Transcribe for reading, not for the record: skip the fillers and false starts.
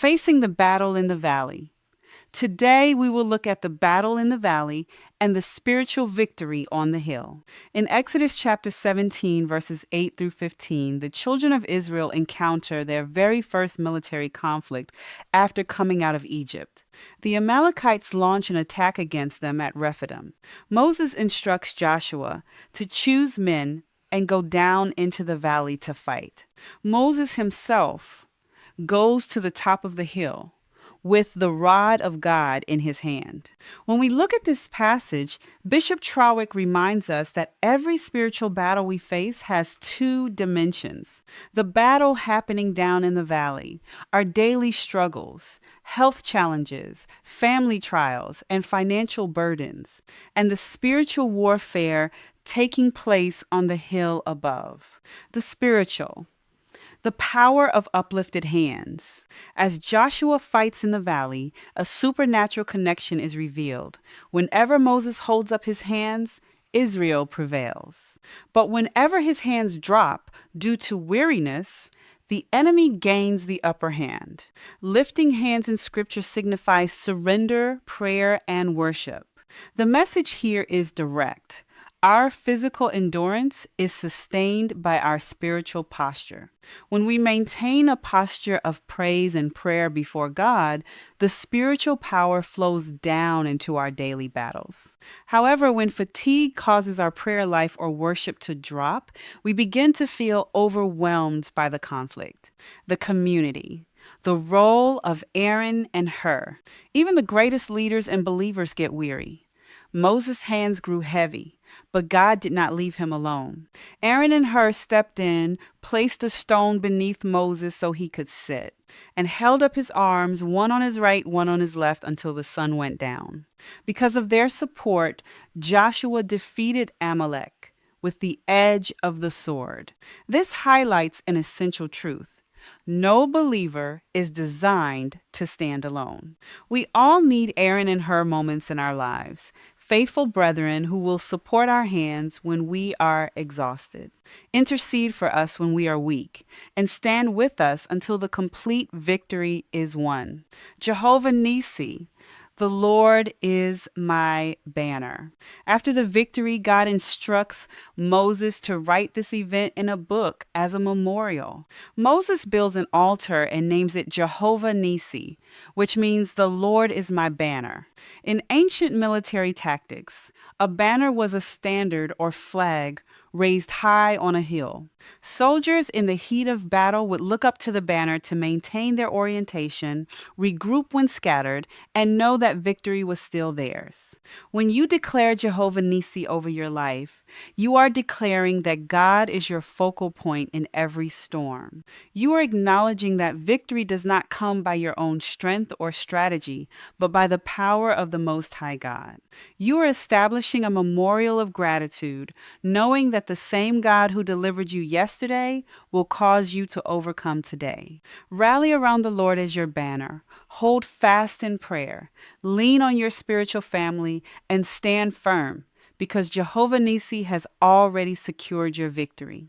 Facing the battle in the valley. Today, we will look at the battle in the valley and the spiritual victory on the hill. In Exodus chapter 17, verses 8 through 15, the children of Israel encounter their very first military conflict after coming out of Egypt. The Amalekites launch an attack against them at Rephidim. Moses instructs Joshua to choose men and go down into the valley to fight. Moses himself goes to the top of the hill with the rod of God in his hand. When we look at this passage, Bishop Trawick reminds us that every spiritual battle we face has two dimensions. The battle happening down in the valley, our daily struggles, health challenges, family trials, and financial burdens, and the spiritual warfare taking place on the hill above. The spiritual. The power of uplifted hands. As Joshua fights in the valley, a supernatural connection is revealed. Whenever Moses holds up his hands, Israel prevails. But whenever his hands drop due to weariness, the enemy gains the upper hand. Lifting hands in Scripture signifies surrender, prayer, and worship. The message here is direct. Our physical endurance is sustained by our spiritual posture. When we maintain a posture of praise and prayer before God, the spiritual power flows down into our daily battles. However, when fatigue causes our prayer life or worship to drop, we begin to feel overwhelmed by the conflict. The community. The role of Aaron and Hur. Even the greatest leaders and believers get weary. Moses' hands grew heavy, but God did not leave him alone. Aaron and Hur stepped in, placed a stone beneath Moses so he could sit, and held up his arms, one on his right, one on his left, until the sun went down. Because of their support, Joshua defeated Amalek with the edge of the sword. This highlights an essential truth. No believer is designed to stand alone. We all need Aaron and Hur moments in our lives. Faithful brethren who will support our hands when we are exhausted, intercede for us when we are weak, and stand with us until the complete victory is won. Jehovah Nissi, the Lord is my banner. After the victory, God instructs Moses to write this event in a book as a memorial. Moses builds an altar and names it Jehovah Nissi, which means the Lord is my banner. In ancient military tactics, a banner was a standard or flag raised high on a hill. Soldiers in the heat of battle would look up to the banner to maintain their orientation, regroup when scattered, and know that victory was still theirs. When you declare Jehovah Nissi over your life, you are declaring that God is your focal point in every storm. You are acknowledging that victory does not come by your own strength or strategy, but by the power of the Most High God. You are establishing a memorial of gratitude, knowing that the same God who delivered you yesterday will cause you to overcome today. Rally around the Lord as your banner. Hold fast in prayer. Lean on your spiritual family and stand firm, because Jehovah Nissi has already secured your victory.